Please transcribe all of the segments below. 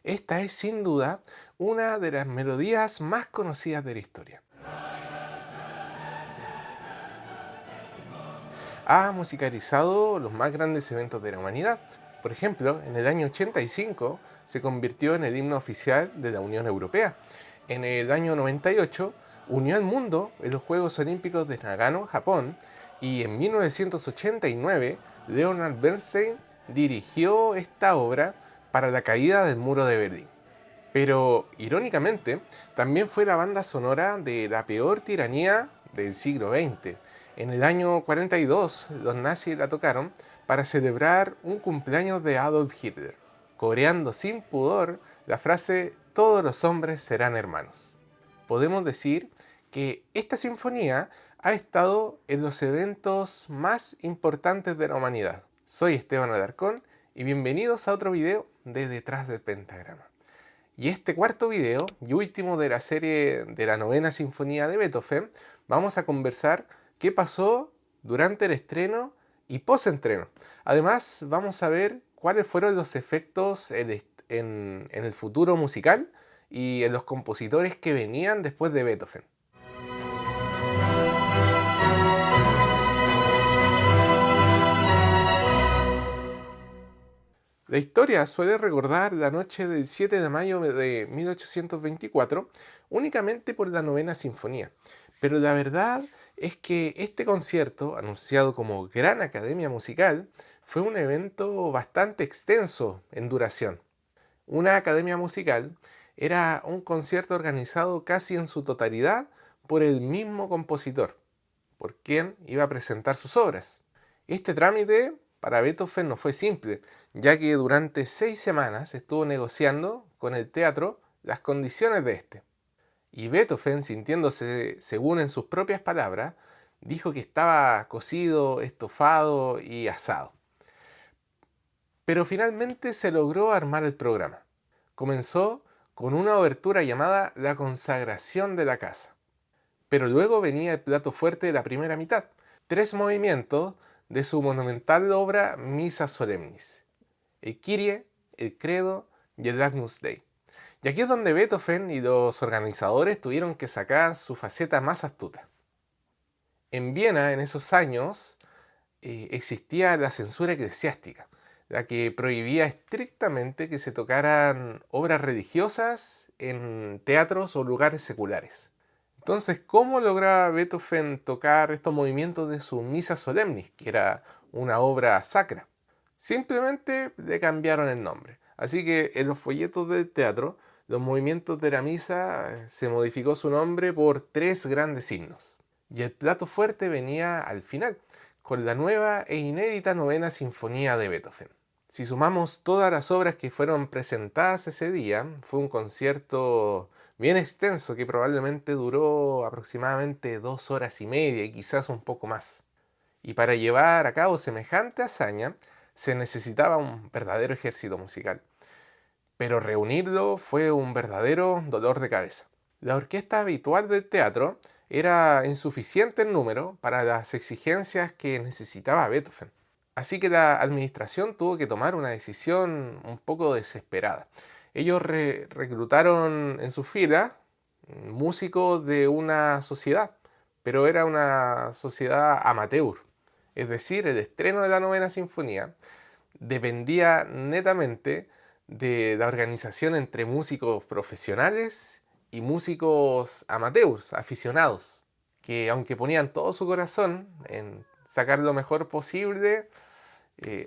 Esta es sin duda una de las melodías más conocidas de la historia. Ha musicalizado los más grandes eventos de la humanidad. Por ejemplo, en el año 85 se convirtió en el himno oficial de la Unión Europea. En el año 98 unió al mundo en los Juegos Olímpicos de Nagano, Japón, y en 1989 Leonard Bernstein dirigió esta obra para la caída del muro de Berlín. Pero, irónicamente, también fue la banda sonora de la peor tiranía del siglo XX. En el año 42, los nazis la tocaron para celebrar un cumpleaños de Adolf Hitler, coreando sin pudor la frase "todos los hombres serán hermanos". Podemos decir que esta sinfonía ha estado en los eventos más importantes de la humanidad. Soy Esteban Alarcón y bienvenidos a otro video de Detrás del Pentagrama. Y este cuarto video y último de la serie de la novena sinfonía de Beethoven, vamos a conversar qué pasó durante el estreno y post-estreno. Además, vamos a ver cuáles fueron los efectos en el futuro musical y en los compositores que venían después de Beethoven. La historia suele recordar la noche del 7 de mayo de 1824 únicamente por la novena sinfonía, pero la verdad es que este concierto, anunciado como Gran Academia Musical, fue un evento bastante extenso en duración. Una academia musical era un concierto organizado casi en su totalidad por el mismo compositor, por quien iba a presentar sus obras. Este trámite para Beethoven no fue simple, ya que durante 6 semanas estuvo negociando con el teatro las condiciones de este. Y Beethoven, sintiéndose según en sus propias palabras, dijo que estaba cocido, estofado y asado. Pero finalmente se logró armar el programa. Comenzó con una obertura llamada La consagración de la casa. Pero luego venía el plato fuerte de la primera mitad, 3 movimientos de su monumental obra Missa Solemnis, el Kyrie, el Credo y el Agnus Dei. Y aquí es donde Beethoven y los organizadores tuvieron que sacar su faceta más astuta. En Viena, en esos años, existía la censura eclesiástica, la que prohibía estrictamente que se tocaran obras religiosas en teatros o lugares seculares. Entonces, ¿cómo lograba Beethoven tocar estos movimientos de su Missa Solemnis, que era una obra sacra? Simplemente le cambiaron el nombre. Así que en los folletos del teatro, los movimientos de la misa se modificó su nombre por 3 grandes himnos. Y el plato fuerte venía al final, con la nueva e inédita novena sinfonía de Beethoven. Si sumamos todas las obras que fueron presentadas ese día, fue un concierto bien extenso que probablemente duró aproximadamente 2 horas y media y quizás un poco más. Y para llevar a cabo semejante hazaña se necesitaba un verdadero ejército musical. Pero reunirlo fue un verdadero dolor de cabeza. La orquesta habitual del teatro era insuficiente en número para las exigencias que necesitaba Beethoven. Así que la administración tuvo que tomar una decisión un poco desesperada. Ellos reclutaron en su fila músicos de una sociedad, pero era una sociedad amateur. Es decir, el estreno de la novena sinfonía dependía netamente de la organización entre músicos profesionales y músicos amateurs, aficionados, que aunque ponían todo su corazón en sacar lo mejor posible,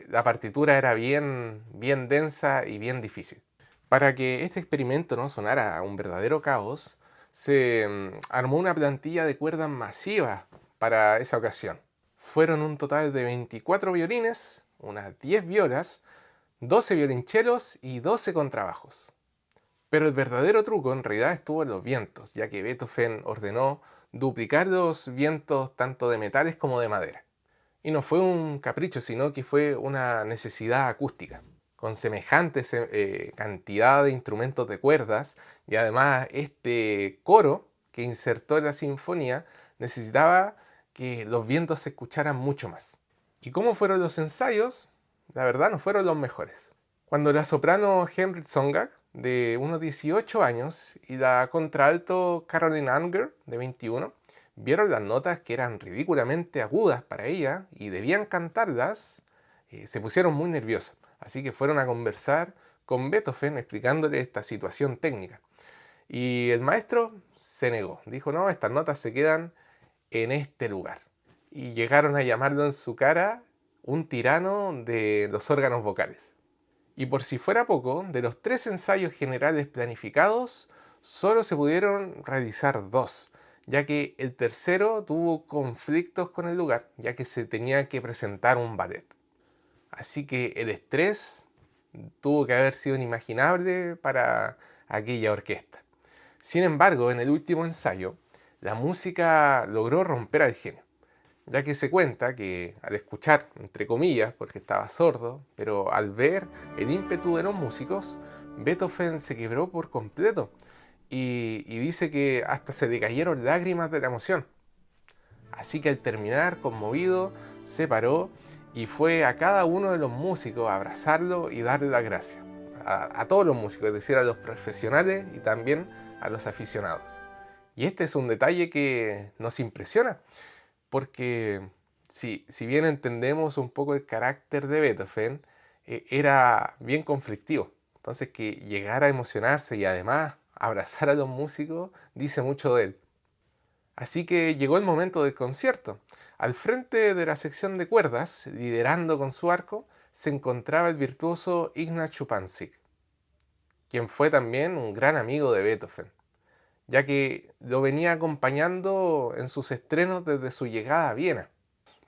la partitura era bien densa y bien difícil. Para que este experimento no sonara a un verdadero caos, se armó una plantilla de cuerdas masiva para esa ocasión. Fueron un total de 24 violines, unas 10 violas, 12 violonchelos y 12 contrabajos. Pero el verdadero truco en realidad estuvo en los vientos, ya que Beethoven ordenó duplicar los vientos tanto de metales como de madera. Y no fue un capricho, sino que fue una necesidad acústica. Con semejante cantidad de instrumentos de cuerdas y además este coro que insertó en la sinfonía necesitaba que los vientos se escucharan mucho más. ¿Y cómo fueron los ensayos? La verdad no fueron los mejores. Cuando la soprano Henriette Songak de unos 18 años, y la contralto Caroline Unger, de 21, vieron las notas que eran ridículamente agudas para ella y debían cantarlas, se pusieron muy nerviosas. Así que fueron a conversar con Beethoven explicándole esta situación técnica. Y el maestro se negó. Dijo, no, estas notas se quedan en este lugar. Y llegaron a llamarlo en su cara un tirano de los órganos vocales. Y por si fuera poco, de los 3 ensayos generales planificados, solo se pudieron realizar 2, ya que el tercero tuvo conflictos con el lugar, ya que se tenía que presentar un ballet. Así que el estrés tuvo que haber sido inimaginable para aquella orquesta. Sin embargo, en el último ensayo, la música logró romper al genio, ya que se cuenta que al escuchar, entre comillas, porque estaba sordo, pero al ver el ímpetu de los músicos, Beethoven se quebró por completo y dice que hasta se le cayeron lágrimas de la emoción. Así que al terminar, conmovido, se paró y fue a cada uno de los músicos a abrazarlo y darle las gracias. A todos los músicos, es decir, a los profesionales y también a los aficionados. Y este es un detalle que nos impresiona, porque si bien entendemos un poco el carácter de Beethoven, era bien conflictivo. Entonces que llegara a emocionarse y además abrazar a los músicos dice mucho de él. Así que llegó el momento del concierto. Al frente de la sección de cuerdas, liderando con su arco, se encontraba el virtuoso Ignaz Schuppanzig, quien fue también un gran amigo de Beethoven, ya que lo venía acompañando en sus estrenos desde su llegada a Viena.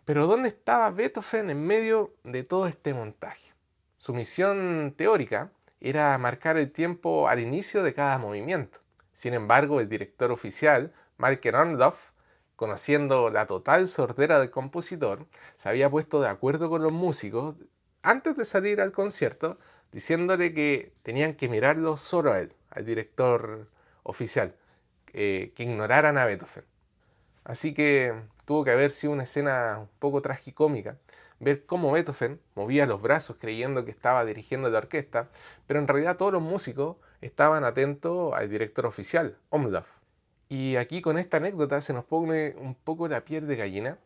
Pero ¿dónde estaba Beethoven en medio de todo este montaje? Su misión teórica era marcar el tiempo al inicio de cada movimiento. Sin embargo, el director oficial, Mark Orloff, conociendo la total sordera del compositor, se había puesto de acuerdo con los músicos antes de salir al concierto, diciéndole que tenían que mirarlo solo a él, al director oficial, que ignoraran a Beethoven. Así que tuvo que haber sido una escena un poco tragicómica, ver cómo Beethoven movía los brazos creyendo que estaba dirigiendo la orquesta, pero en realidad todos los músicos estaban atentos al director oficial, Orloff. Y aquí con esta anécdota se nos pone un poco la piel de gallina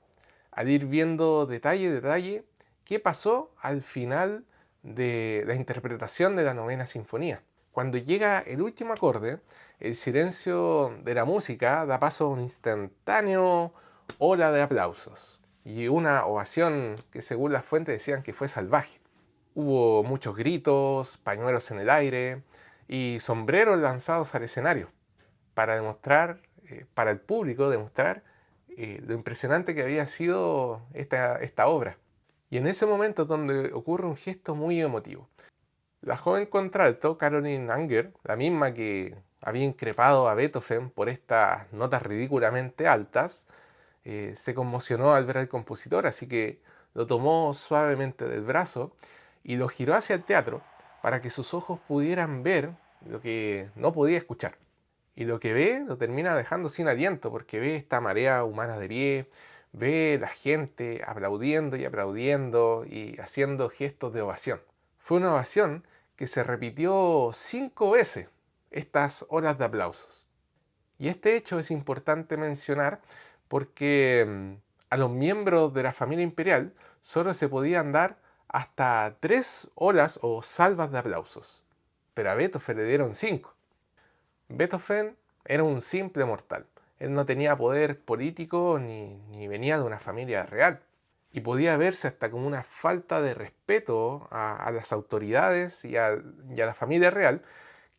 al ir viendo detalle a detalle qué pasó al final de la interpretación de la novena sinfonía. Cuando llega el último acorde, el silencio de la música da paso a un instantáneo ola de aplausos y una ovación que según las fuentes decían que fue salvaje. Hubo muchos gritos, pañuelos en el aire y sombreros lanzados al escenario para demostrar, para el público, demostrar lo impresionante que había sido esta obra. Y en ese momento es donde ocurre un gesto muy emotivo. La joven contralto, Caroline Unger, la misma que había increpado a Beethoven por estas notas ridículamente altas, se conmocionó al ver al compositor, así que lo tomó suavemente del brazo y lo giró hacia el teatro para que sus ojos pudieran ver lo que no podía escuchar. Y lo que ve lo termina dejando sin aliento porque ve esta marea humana de pie, ve la gente aplaudiendo y haciendo gestos de ovación. Fue una ovación que se repitió 5 veces, estas horas de aplausos. Y este hecho es importante mencionar porque a los miembros de la familia imperial solo se podían dar hasta 3 horas o salvas de aplausos, pero a Beethoven le dieron 5. Beethoven era un simple mortal. Él no tenía poder político ni venía de una familia real. Y podía verse hasta como una falta de respeto a las autoridades y a la familia real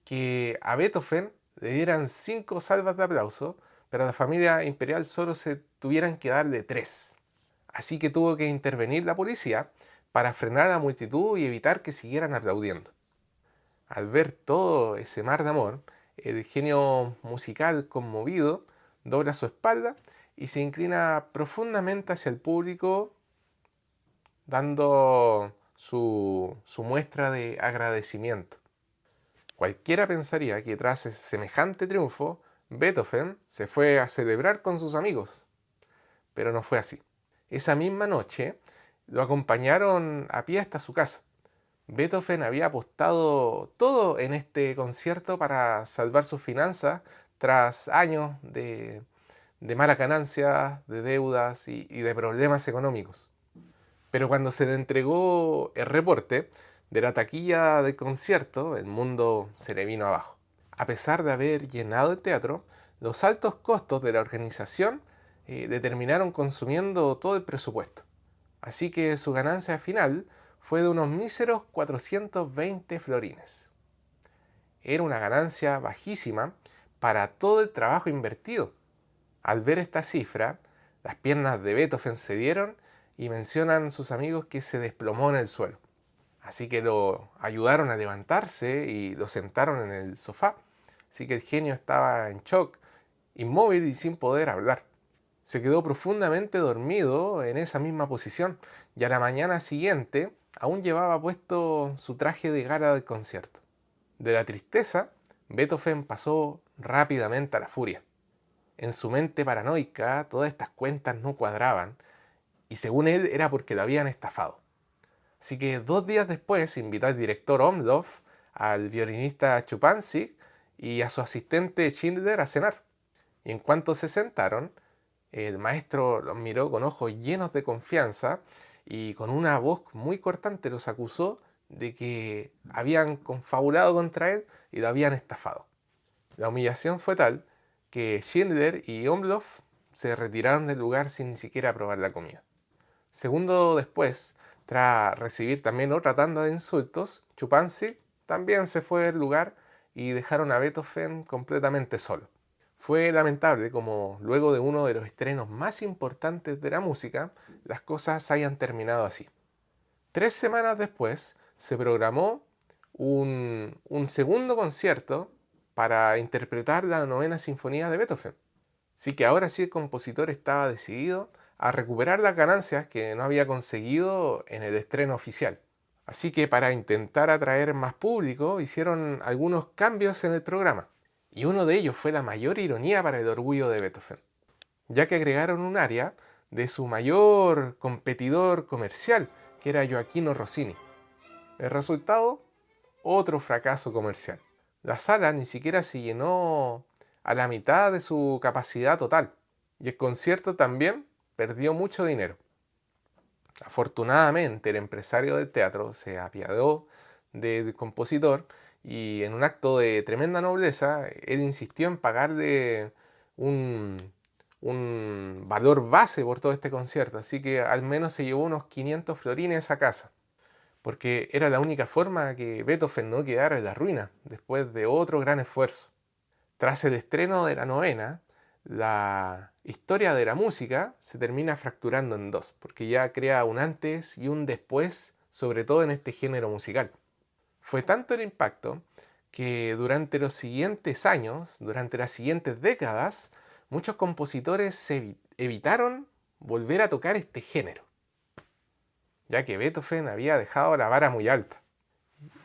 que a Beethoven le dieran 5 salvas de aplauso, pero a la familia imperial solo se tuvieran que darle 3. Así que tuvo que intervenir la policía para frenar a la multitud y evitar que siguieran aplaudiendo. Al ver todo ese mar de amor, el genio musical conmovido dobla su espalda y se inclina profundamente hacia el público, dando su muestra de agradecimiento. Cualquiera pensaría que tras ese semejante triunfo, Beethoven se fue a celebrar con sus amigos, pero no fue así. Esa misma noche lo acompañaron a pie hasta su casa. Beethoven había apostado todo en este concierto para salvar sus finanzas tras años de malas ganancias, de deudas y de problemas económicos. Pero cuando se le entregó el reporte de la taquilla del concierto, el mundo se le vino abajo. A pesar de haber llenado el teatro, los altos costos de la organización determinaron consumiendo todo el presupuesto. Así que su ganancia final fue de unos míseros 420 florines. Era una ganancia bajísima para todo el trabajo invertido. Al ver esta cifra, las piernas de Beethoven se dieron y mencionan sus amigos que se desplomó en el suelo. Así que lo ayudaron a levantarse y lo sentaron en el sofá. Así que el genio estaba en shock, inmóvil y sin poder hablar. Se quedó profundamente dormido en esa misma posición y a la mañana siguiente aún llevaba puesto su traje de gala del concierto. De la tristeza, Beethoven pasó rápidamente a la furia. En su mente paranoica, todas estas cuentas no cuadraban y según él era porque lo habían estafado. Así que 2 días después invitó al director Omlov, al violinista Chupanzik y a su asistente Schindler a cenar. Y en cuanto se sentaron, el maestro los miró con ojos llenos de confianza y con una voz muy cortante los acusó de que habían confabulado contra él y lo habían estafado. La humillación fue tal que Schindler y Omlov se retiraron del lugar sin ni siquiera probar la comida. Segundo después, tras recibir también otra tanda de insultos, Chupancy también se fue del lugar y dejaron a Beethoven completamente solo. Fue lamentable como luego de uno de los estrenos más importantes de la música, las cosas hayan terminado así. 3 semanas después se programó un segundo concierto para interpretar la novena sinfonía de Beethoven. Así que ahora sí el compositor estaba decidido a recuperar las ganancias que no había conseguido en el estreno oficial. Así que para intentar atraer más público hicieron algunos cambios en el programa. Y uno de ellos fue la mayor ironía para el orgullo de Beethoven, ya que agregaron un área de su mayor competidor comercial, que era Gioachino Rossini. El resultado, otro fracaso comercial. La sala ni siquiera se llenó a la mitad de su capacidad total y el concierto también perdió mucho dinero. Afortunadamente, el empresario del teatro se apiadó del compositor y en un acto de tremenda nobleza, él insistió en pagarle un, un valor base por todo este concierto, así que al menos se llevó unos 500 florines a casa, porque era la única forma que Beethoven no quedara en la ruina después de otro gran esfuerzo. Tras el estreno de la novena, la historia de la música se termina fracturando en dos, porque ya crea un antes y un después, sobre todo en este género musical. Fue tanto el impacto que durante los siguientes años, durante las siguientes décadas, muchos compositores evitaron volver a tocar este género, ya que Beethoven había dejado la vara muy alta.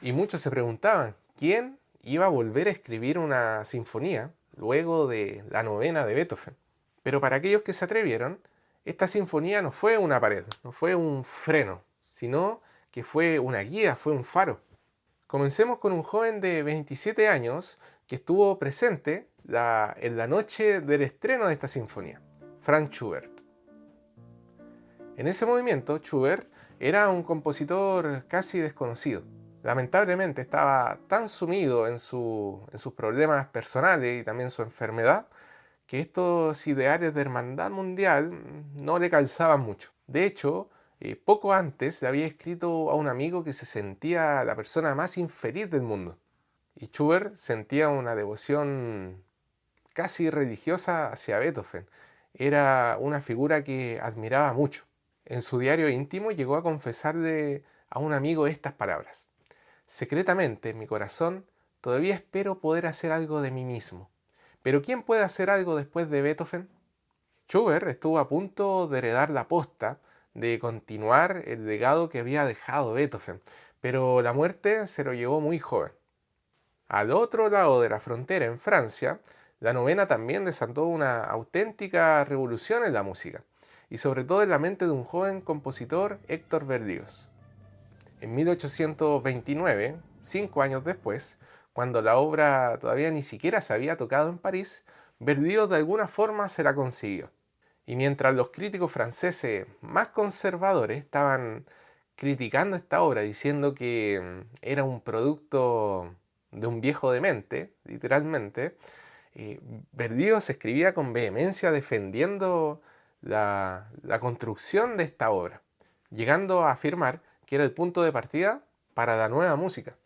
Y muchos se preguntaban, ¿quién iba a volver a escribir una sinfonía luego de la novena de Beethoven? Pero para aquellos que se atrevieron, esta sinfonía no fue una pared, no fue un freno, sino que fue una guía, fue un faro. Comencemos con un joven de 27 años que estuvo presente en la noche del estreno de esta sinfonía, Franz Schubert. En ese movimiento, Schubert era un compositor casi desconocido. Lamentablemente estaba tan sumido en sus problemas personales y también su enfermedad, que estos ideales de hermandad mundial no le calzaban mucho. De hecho, poco antes le había escrito a un amigo que se sentía la persona más infeliz del mundo. Y Schubert sentía una devoción casi religiosa hacia Beethoven. Era una figura que admiraba mucho. En su diario íntimo llegó a confesarle a un amigo estas palabras: secretamente en mi corazón todavía espero poder hacer algo de mí mismo. Pero ¿quién puede hacer algo después de Beethoven? Schubert estuvo a punto de heredar la posta, de continuar el legado que había dejado Beethoven, pero la muerte se lo llevó muy joven. Al otro lado de la frontera, en Francia, la novena también desató una auténtica revolución en la música, y sobre todo en la mente de un joven compositor, Héctor Berlioz. En 1829, 5 años después, cuando la obra todavía ni siquiera se había tocado en París, Berlioz de alguna forma se la consiguió. Y mientras los críticos franceses más conservadores estaban criticando esta obra diciendo que era un producto de un viejo demente, literalmente, eh, Berlioz escribía con vehemencia defendiendo la construcción de esta obra, llegando a afirmar que era el punto de partida para la nueva música.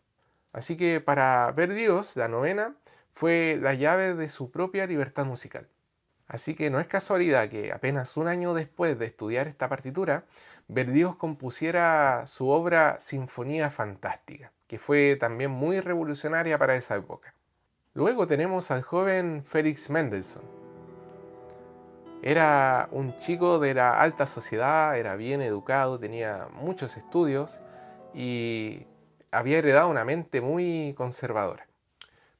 Así que para Berlioz, la novena fue la llave de su propia libertad musical. Así que no es casualidad que apenas un año después de estudiar esta partitura, Berlioz compusiera su obra Sinfonía Fantástica, que fue también muy revolucionaria para esa época. Luego tenemos al joven Felix Mendelssohn. Era un chico de la alta sociedad, era bien educado, tenía muchos estudios y había heredado una mente muy conservadora.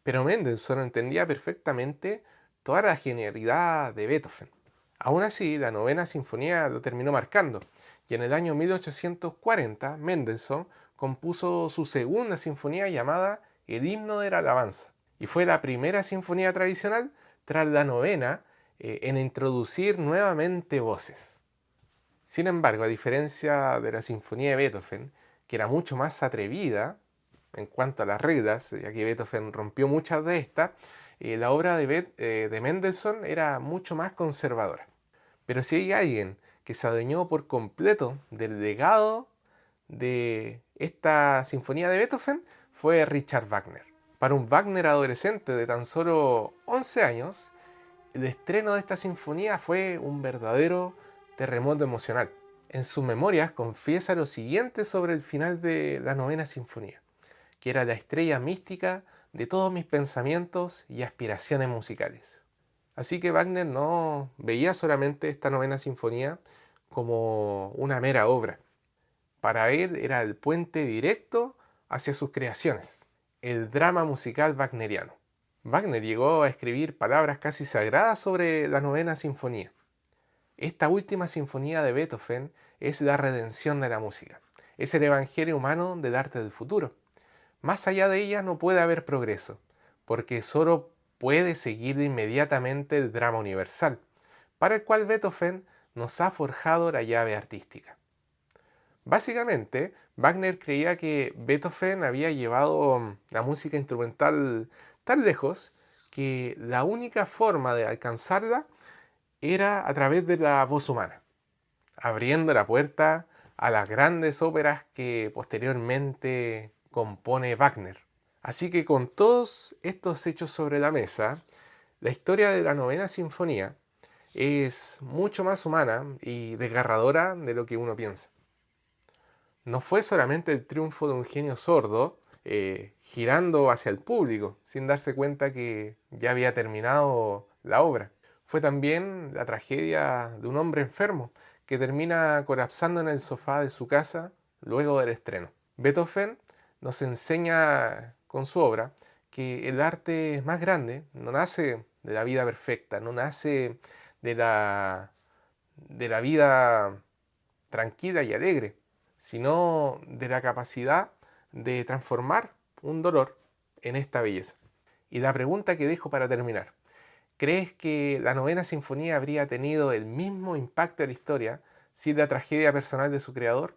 Pero Mendelssohn entendía perfectamente toda la genialidad de Beethoven. Aún así, la novena sinfonía lo terminó marcando, y en el año 1840 Mendelssohn compuso su segunda sinfonía llamada El himno de la alabanza, y fue la primera sinfonía tradicional tras la novena en introducir nuevamente voces. Sin embargo, a diferencia de la sinfonía de Beethoven, que era mucho más atrevida en cuanto a las reglas, ya que Beethoven rompió muchas de estas, la obra de Mendelssohn era mucho más conservadora. Pero si hay alguien que se adueñó por completo del legado de esta sinfonía de Beethoven, fue Richard Wagner. Para un Wagner adolescente de tan solo 11 años, el estreno de esta sinfonía fue un verdadero terremoto emocional. En sus memorias confiesa lo siguiente sobre el final de la novena sinfonía, que era la estrella mística de todos mis pensamientos y aspiraciones musicales. Así que Wagner no veía solamente esta novena sinfonía como una mera obra. Para él era el puente directo hacia sus creaciones, el drama musical wagneriano. Wagner llegó a escribir palabras casi sagradas sobre la novena sinfonía. Esta última sinfonía de Beethoven es la redención de la música, es el evangelio humano del arte del futuro. Más allá de ella no puede haber progreso, porque solo puede seguir inmediatamente el drama universal, para el cual Beethoven nos ha forjado la llave artística. Básicamente, Wagner creía que Beethoven había llevado la música instrumental tan lejos que la única forma de alcanzarla era a través de la voz humana, abriendo la puerta a las grandes óperas que posteriormente compone Wagner. Así que con todos estos hechos sobre la mesa, la historia de la novena sinfonía es mucho más humana y desgarradora de lo que uno piensa. No fue solamente el triunfo de un genio sordo girando hacia el público sin darse cuenta que ya había terminado la obra. Fue también la tragedia de un hombre enfermo que termina colapsando en el sofá de su casa luego del estreno. Beethoven nos enseña con su obra que el arte más grande no nace de la vida perfecta, no nace de la vida tranquila y alegre, sino de la capacidad de transformar un dolor en esta belleza. Y la pregunta que dejo para terminar: ¿crees que la novena sinfonía habría tenido el mismo impacto en la historia sin la tragedia personal de su creador?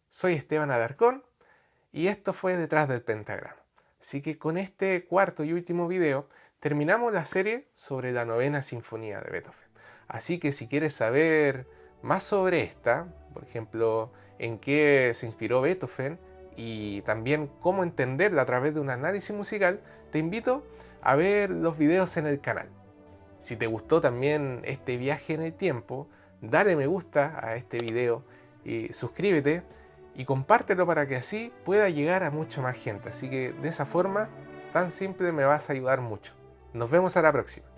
Soy Esteban Alarcón y esto fue Detrás del Pentagrama. Así que con este cuarto y último video terminamos la serie sobre la novena sinfonía de Beethoven. Así que si quieres saber más sobre esta, por ejemplo, en qué se inspiró Beethoven y también cómo entenderla a través de un análisis musical, te invito a ver los videos en el canal. Si te gustó también este viaje en el tiempo, dale me gusta a este video y suscríbete y compártelo para que así pueda llegar a mucha más gente. Así que de esa forma tan simple me vas a ayudar mucho. Nos vemos a la próxima.